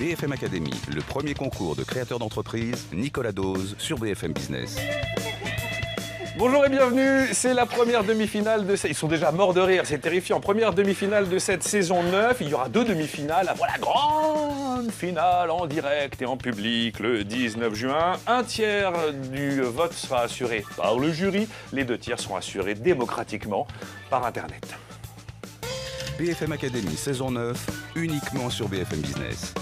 BFM Academy, le premier concours de créateurs d'entreprise, Nicolas Dose sur BFM Business. Bonjour et bienvenue, c'est la première demi-finale de cette... Ils sont déjà morts de rire, c'est terrifiant. Première demi-finale de cette saison 9, il y aura 2 demi-finales avant la grande finale en direct et en public le 19 juin. Un tiers du vote sera assuré par le jury, les 2 tiers seront assurés démocratiquement par Internet. BFM Academy, saison 9, uniquement sur BFM Business.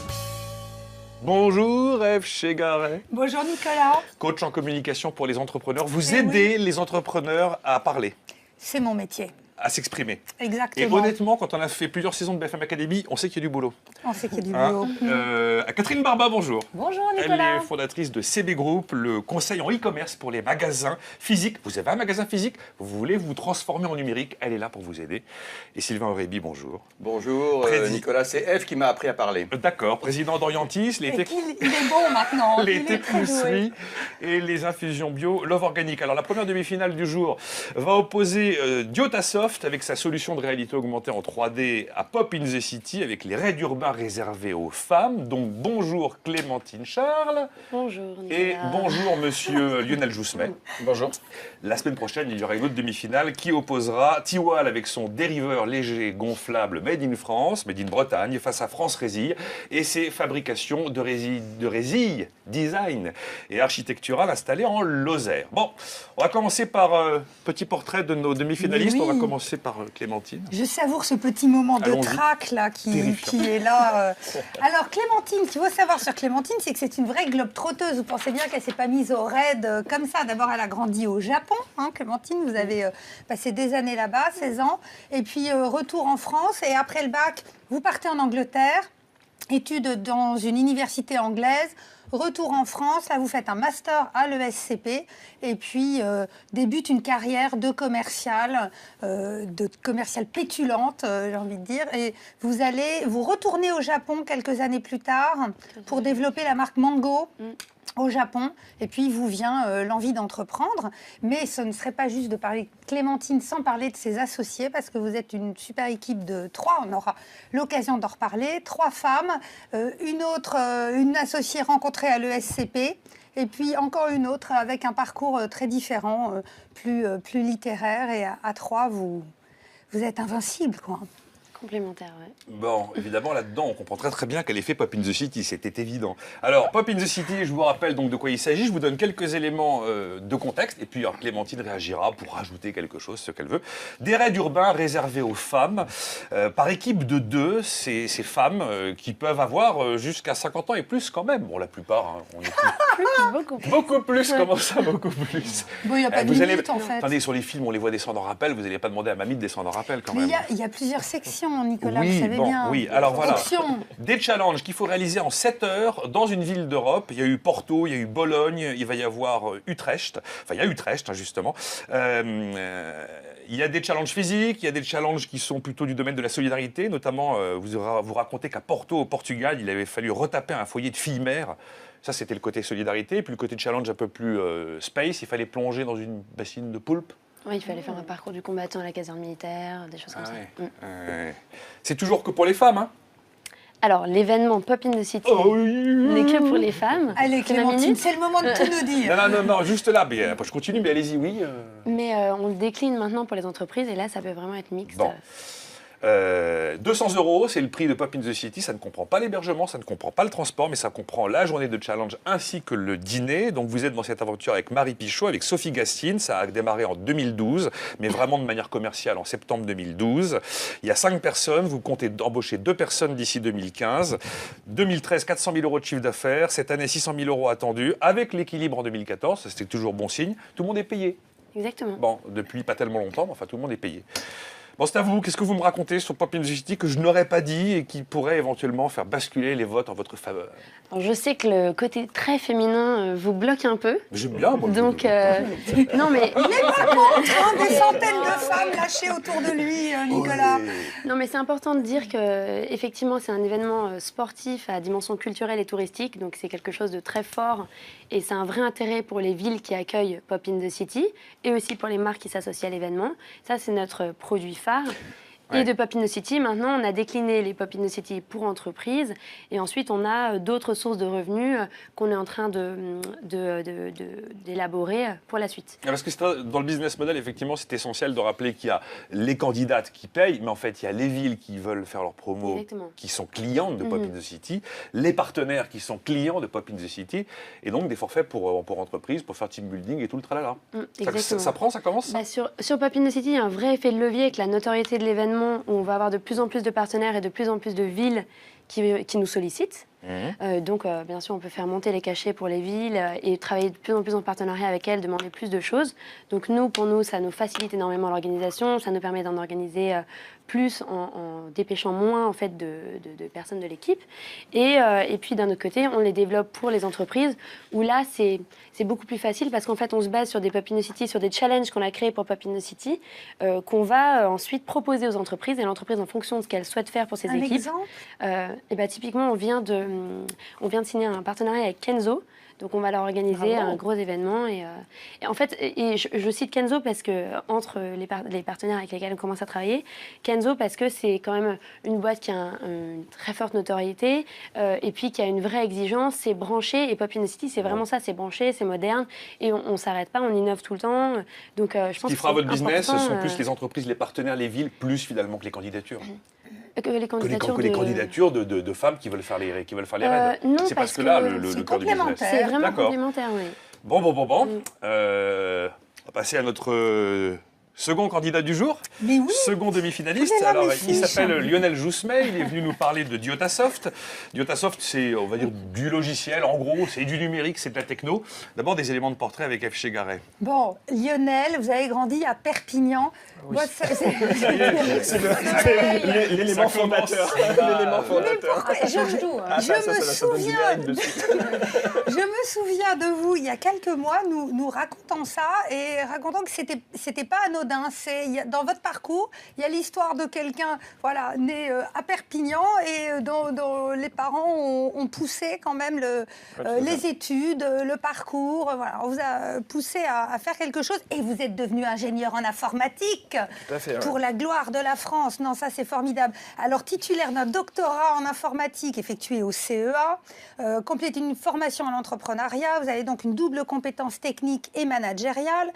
Bonjour Ève Chegaray. Bonjour Nicolas. Coach en communication pour les entrepreneurs. Vous aidez les entrepreneurs à parler. C'est mon métier. À s'exprimer. Exactement. Et honnêtement, quand on a fait plusieurs saisons de BFM Academy, on sait qu'il y a du boulot. On sait qu'il y a du boulot. À Catherine Barba, bonjour. Bonjour Nicolas. Elle est fondatrice de CB Group, le conseil en e-commerce pour les magasins physiques. Vous avez un magasin physique, vous voulez vous transformer en numérique, elle est là pour vous aider. Et Sylvain Aurébi, bonjour. Bonjour Nicolas, c'est Ève qui m'a appris à parler. D'accord, président d'Orientis, il est bon maintenant. Les thé-pousseries et les infusions bio, Love Organic. Alors la première demi-finale du jour va opposer Diotasoft avec sa solution de réalité augmentée en 3D à Pop in the City avec les raids urbains réservés aux femmes. Donc bonjour Clémentine Charles. Bonjour Nicolas. Et bonjour monsieur Lionel Joussemet. Bonjour. La semaine prochaine, il y aura une autre demi-finale qui opposera Tiwal avec son dériveur léger gonflable Made in France, Made in Bretagne, face à France Résille et ses fabrications de résille design et architectural installées en Lozère. Bon, on va commencer par petit portrait de nos demi-finalistes. Oui. On va commencer par Clémentine. Je savoure ce petit moment de trac là qui est là. Alors Clémentine, ce qu'il faut savoir sur Clémentine, c'est que c'est une vraie globe-trotteuse. Vous pensez bien qu'elle ne s'est pas mise au raid comme ça. D'abord, elle a grandi au Japon. Hein, Clémentine, vous avez passé des années là-bas, 16 ans. Et puis retour en France. Et après le bac, vous partez en Angleterre. Études dans une université anglaise. Retour en France, là vous faites un master à l'ESCP et puis débute une carrière de commerciale pétulante, j'ai envie de dire. Et vous retournez au Japon quelques années plus tard pour développer la marque Mango. Au Japon, et puis vous vient l'envie d'entreprendre. Mais ce ne serait pas juste de parler de Clémentine sans parler de ses associés, parce que vous êtes une super équipe de 3, on aura l'occasion d'en reparler, 3 femmes, une associée rencontrée à l'ESCP, et puis encore une autre avec un parcours très différent, plus littéraire, et à 3, vous êtes invincibles, quoi. Complémentaire, ouais. Bon, évidemment, là-dedans, on comprend très bien qu'elle ait fait Pop in the City, c'était évident. Alors, Pop in the City, je vous rappelle donc de quoi il s'agit, je vous donne quelques éléments de contexte, et puis alors, Clémentine réagira pour rajouter quelque chose, ce qu'elle veut. Des raids urbains réservés aux femmes, par équipe de 2, ces femmes qui peuvent avoir jusqu'à 50 ans et plus quand même. Bon, la plupart, hein, on est Beaucoup plus. beaucoup plus, comment ça, beaucoup plus. Bon, il n'y a pas de limite, en fait. Attendez, sur les films, on les voit descendre en rappel, vous n'allez pas demander à mamie de descendre en rappel quand même. Mais il y a plusieurs sections, Nicolas, oui, vous savez bon, bien. Oui, alors voilà. Option. Des challenges qu'il faut réaliser en 7 heures dans une ville d'Europe. Il y a eu Porto, il y a eu Bologne, il va y avoir Utrecht. Enfin, il y a Utrecht, hein, justement. Il y a des challenges physiques, il y a des challenges qui sont plutôt du domaine de la solidarité. Notamment, vous racontez qu'à Porto, au Portugal, il avait fallu retaper un foyer de filles-mères. Ça, c'était le côté solidarité. Et puis le côté challenge un peu plus space, il fallait plonger dans une bassine de poulpe. Oui, il fallait faire un parcours du combattant à la caserne militaire, des choses comme ça. Ouais. C'est toujours que pour les femmes, hein? Alors, l'événement Pop in the City n'est que pour les femmes. Allez Clémentine, c'est le moment de tout nous dire. Non, juste là. Mais, après, je continue, mais allez-y, oui. Mais on le décline maintenant pour les entreprises, et là, ça peut vraiment être mixte. Bon. 200 €, c'est le prix de Pop in the City. Ça ne comprend pas l'hébergement, ça ne comprend pas le transport, mais ça comprend la journée de challenge ainsi que le dîner. Donc vous êtes dans cette aventure avec Marie Pichot, avec Sophie Gastine. Ça a démarré en 2012, mais vraiment de manière commerciale en septembre 2012. Il y a 5 personnes. Vous comptez embaucher 2 personnes d'ici 2015. 2013, 400 000 € de chiffre d'affaires. Cette année, 600 000 € attendus. Avec l'équilibre en 2014, ça c'était toujours bon signe. Tout le monde est payé. Exactement. Bon, depuis pas tellement longtemps, mais enfin tout le monde est payé. Bon, c'est à vous. Qu'est-ce que vous me racontez sur Pop in the City que je n'aurais pas dit et qui pourrait éventuellement faire basculer les votes en votre faveur? Alors, je sais que le côté très féminin vous bloque un peu. J'aime bien, moi. Donc, non mais... Il n'est pas contre, des centaines de femmes lâchées autour de lui, Nicolas. Non, mais c'est important de dire que effectivement, c'est un événement sportif à dimension culturelle et touristique, donc c'est quelque chose de très fort et c'est un vrai intérêt pour les villes qui accueillent Pop in the City et aussi pour les marques qui s'associent à l'événement. Ça, c'est notre produit phare. Et de Pop Innocity, maintenant, on a décliné les Pop Innocity pour entreprises. Et ensuite, on a d'autres sources de revenus qu'on est en train d'élaborer pour la suite. Parce que dans le business model, effectivement, c'est essentiel de rappeler qu'il y a les candidates qui payent, mais en fait, il y a les villes qui veulent faire leur promo, qui sont clientes de Pop in the City, les partenaires qui sont clients de Pop in the City, et donc des forfaits pour entreprises, pour faire team building et tout le tralala. Ça prend, ça commence sur Pop in the City, il y a un vrai effet de levier avec la notoriété de l'événement, où on va avoir de plus en plus de partenaires et de plus en plus de villes qui nous sollicitent. Donc, bien sûr, on peut faire monter les cachets pour les villes et travailler de plus en plus en partenariat avec elles, demander plus de choses. Donc, pour nous, ça nous facilite énormément l'organisation. Ça nous permet d'en organiser plus en dépêchant moins en fait, de personnes de l'équipe. Et puis, d'un autre côté, on les développe pour les entreprises où là, c'est beaucoup plus facile parce qu'en fait, on se base sur des Pop in the City, sur des challenges qu'on a créés pour Pop in the City, qu'on va ensuite proposer aux entreprises. Et l'entreprise, en fonction de ce qu'elle souhaite faire pour ses équipes. Et typiquement, on vient de signer un partenariat avec Kenzo. Donc, on va leur organiser un gros événement. Et en fait, je cite Kenzo parce que, entre les partenaires avec lesquels on commence à travailler, Kenzo parce que c'est quand même une boîte qui a une très forte notoriété et puis qui a une vraie exigence, c'est branché. Et Pop in the City, c'est vraiment ça, c'est branché, c'est moderne. Et on ne s'arrête pas, on innove tout le temps. Donc, je pense ce qui fera votre business, ce sont plus les entreprises, les partenaires, les villes, plus finalement que les candidatures. Les candidatures de femmes qui veulent faire les raids. Non, c'est parce que là, le cœur du business. C'est vraiment complémentaire, oui. Bon. On va passer à notre second candidat du jour, second demi-finaliste. Alors, il s'appelle Lionel Jousmet, il est venu nous parler de Diotasoft. Diotasoft, c'est, on va dire, du logiciel, en gros, c'est du numérique, c'est de la techno. D'abord, des éléments de portrait avec F. Chegaray. Bon, Lionel, vous avez grandi à Perpignan. Oui. C'est l'élément fondateur. Je me souviens de vous, il y a quelques mois, nous racontant ça et racontant que c'était pas anodin. Dans votre parcours, il y a l'histoire de quelqu'un né à Perpignan et dont les parents ont poussé quand même les études, le parcours. On vous a poussé à faire quelque chose et vous êtes devenu ingénieur en informatique. Tout à fait, pour la gloire de la France. Non, ça c'est formidable. Alors, titulaire d'un doctorat en informatique effectué au CEA, complété une formation en entrepreneuriat, vous avez donc une double compétence technique et managériale,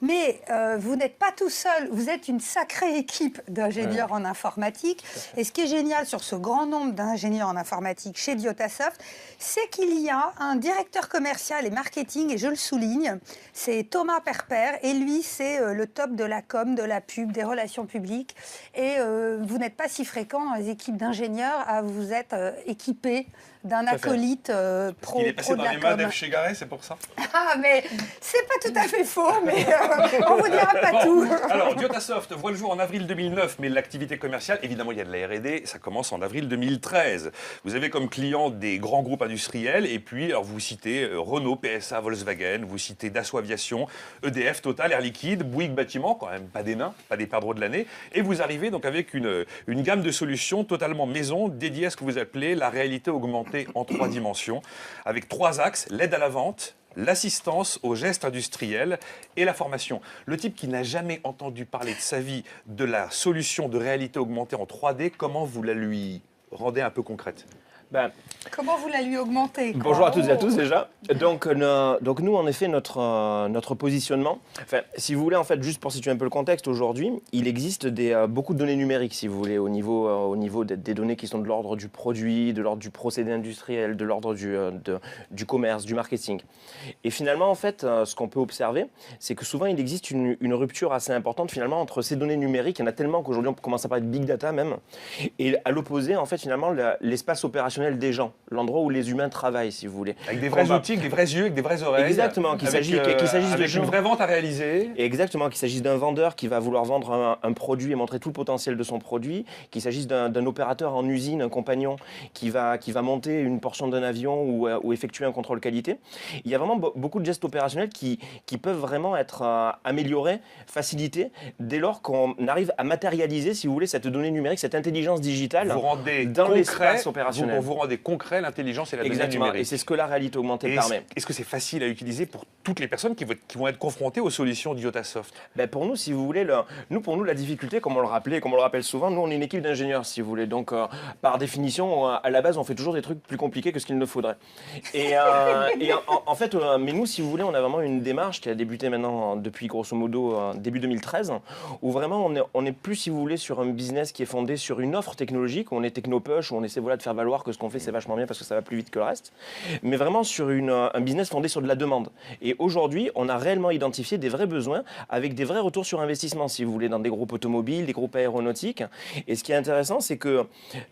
mais vous n'êtes pas tout seul, vous êtes une sacrée équipe d'ingénieurs en informatique. Et ce qui est génial sur ce grand nombre d'ingénieurs en informatique chez Diotasoft, c'est qu'il y a un directeur commercial et marketing, et je le souligne, c'est Thomas Perper, et lui c'est le top de la com, de la pub, des relations publiques. Et vous n'êtes pas si fréquent dans les équipes d'ingénieurs à vous être équipés d'un acolyte pro. Il est passé dans les mains d'F. Chegaray, c'est pour ça. Ah, mais c'est pas tout à fait faux, mais on vous dira pas tout. Alors, Diotasoft voit le jour en avril 2009, mais l'activité commerciale, évidemment, il y a de la R&D, ça commence en avril 2013. Vous avez comme clients des grands groupes industriels, et puis, alors, vous citez Renault, PSA, Volkswagen, vous citez Dassault Aviation, EDF, Total, Air Liquide, Bouygues Bâtiment, quand même pas des nains, pas des perdreaux de l'année, et vous arrivez donc avec une gamme de solutions totalement maison, dédiée à ce que vous appelez la réalité augmentée en 3 dimensions, avec 3 axes, l'aide à la vente, l'assistance aux gestes industriels et la formation. Le type qui n'a jamais entendu parler de sa vie de la solution de réalité augmentée en 3D, comment vous la lui rendez un peu concrète? Comment vous la lui augmentez? Bonjour à toutes et à tous déjà. Donc nous, en effet, notre positionnement, si vous voulez, en fait, juste pour situer un peu le contexte, aujourd'hui, il existe beaucoup de données numériques, si vous voulez, au niveau des données qui sont de l'ordre du produit, de l'ordre du procédé industriel, de l'ordre du commerce, du marketing. Et finalement, en fait, ce qu'on peut observer, c'est que souvent, il existe une rupture assez importante, finalement, entre ces données numériques. Il y en a tellement qu'aujourd'hui, on commence à parler de big data même. Et à l'opposé, en fait, finalement, l'espace opérationnel des gens, l'endroit où les humains travaillent, si vous voulez. Avec des vrais outils, avec des vrais yeux, avec des vraies oreilles. Exactement, qu'il s'agisse de une vraie vente à réaliser. Exactement, qu'il s'agisse d'un vendeur qui va vouloir vendre un produit et montrer tout le potentiel de son produit, qu'il s'agisse d'un opérateur en usine, un compagnon qui va monter une portion d'un avion ou effectuer un contrôle qualité. Il y a vraiment beaucoup de gestes opérationnels qui peuvent vraiment être améliorés, facilités, dès lors qu'on arrive à matérialiser, si vous voulez, cette donnée numérique, cette intelligence digitale vous rendez dans l'espace opérationnel. Vous vous rendez concret l'intelligence et la donnée Exactement, numérique. et c'est ce que la réalité augmentée Et permet. est-ce que c'est facile à utiliser pour toutes les personnes qui vont être confrontées aux solutions d'Iotasoft? Ben pour nous, si vous voulez, pour nous, la difficulté, comme on le rappelait, comme on le rappelle souvent, nous, on est une équipe d'ingénieurs, si vous voulez. Donc, par définition, à la base, on fait toujours des trucs plus compliqués que ce qu'il ne faudrait. Et en fait, mais nous, si vous voulez, on a vraiment une démarche qui a débuté maintenant depuis, grosso modo, début 2013, où vraiment, on est plus, si vous voulez, sur un business qui est fondé sur une offre technologique, où on est technopush, où on essaie voilà, de faire valoir que ce qu'on fait, c'est vachement bien parce que ça va plus vite que le reste, mais vraiment sur un business fondé sur de la demande. Et aujourd'hui, on a réellement identifié des vrais besoins avec des vrais retours sur investissement, si vous voulez, dans des groupes automobiles, des groupes aéronautiques. Et ce qui est intéressant, c'est que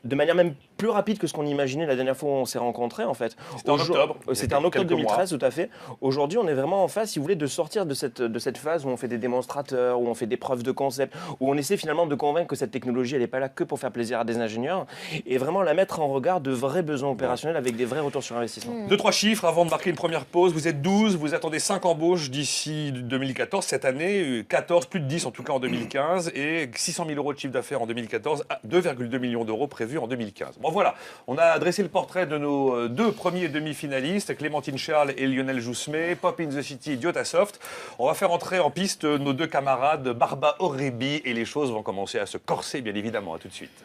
de manière même plus rapide que ce qu'on imaginait la dernière fois où on s'est rencontrés, en fait. C'était en octobre. C'était en octobre Quelques mois. 2013, tout à fait. Aujourd'hui, on est vraiment en phase, si vous voulez, de sortir de cette phase où on fait des démonstrateurs, où on fait des preuves de concept, où on essaie finalement de convaincre que cette technologie, elle n'est pas là que pour faire plaisir à des ingénieurs, et vraiment la mettre en regard de vrais besoins opérationnels avec des vrais retours sur investissement. 2-3 chiffres avant de marquer une première pause. Vous êtes 12, vous attendez 5 embauches d'ici 2014. Cette année, 14, plus de 10 en tout cas en 2015 et 600 000 euros de chiffre d'affaires en 2014, 2,2 millions d'euros prévus en 2015. Bon voilà, on a dressé le portrait de nos 2 premiers demi-finalistes, Clémentine Charles et Lionel Jousmet, Pop in the City, Diotasoft. On va faire entrer en piste nos 2 camarades, Barba Orrebi, et les choses vont commencer à se corser bien évidemment. À tout de suite.